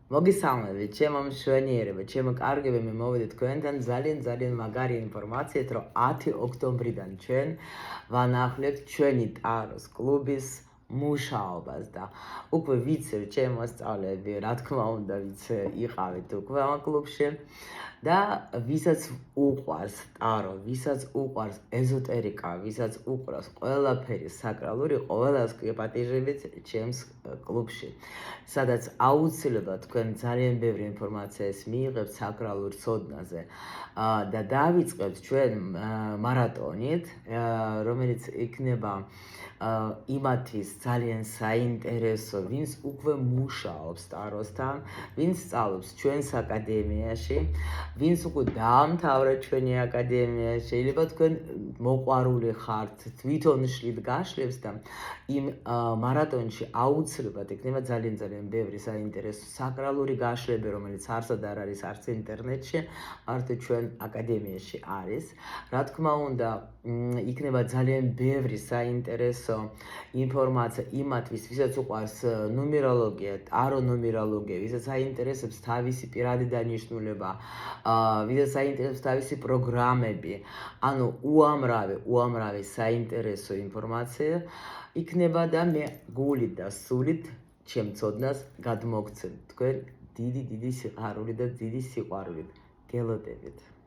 მოგესალმებით, ჩემო მშვენიერებო, ჩემო კარგებო, მე მოვედი თქვენთან ძალიან მაგარი ინფორმაციით, რომ 10 ოქტომბრიდან ჩვენ ვანახლებთ ჩვენი ტაროს კლუბის მუშაობას და უკვე ვიცი, ჩემი მოსწავლეები, რა თქმა უნდა, იყავით უკვე ამ კლუბში და ვისაც უყვარს ტარო, ვისაც უყვარს ეზოტერიკა, ვისაც უყვარს ყველაფერი საკრალური, ყველას გეპატიჟებით ჩემს კლუბში, სადაც აუცილებლად თქვენ ძალიან ბევრი ინფორმაციას მიიღებთ საკრალურ ცოდნაზე და დავიწყებთ ჩვენ მარატონით, რომელიც იქნება იმათთვის ძალიან საინტერესო, ვინც უკვე მუშაობს ტაროსთან, ვინც სწავლობს ჩვენს აკადემიაში, ვინც უკვე დაამთავრა ჩვენი აკადემია, შეიძლება თქვენ მოყვარული ხართ თვითონ შლით გაშლებს და იმ მარატონში აუცილებლად იქნება ძალიან ბევრი საინტერესო საკრალური გაშლები, რომელიც არცად არ არის არც ინტერნეტში, არც ჩვენ აკადემიაში არის. რა თქმა უნდა, იქნება ძალიან ბევრი საინტერესო ინფორმაცია იმათთვის, ვისაც უყვარს ნუმეროლოგია, ტარო ნუმეროლოგია, ვისაც აინტერესებს თავისი პირადი დანიშნულება, ვისაც აინტერესებს თავისი პროგრამები, ანუ უამრავი საინტერესო ინფორმაცია იქნება და მე გულით და სულით ჩემ ცოდნას გადმოგცემთ თქვენ დიდი სიყვარულით და დიდი სიყვარულით. გელოდებით.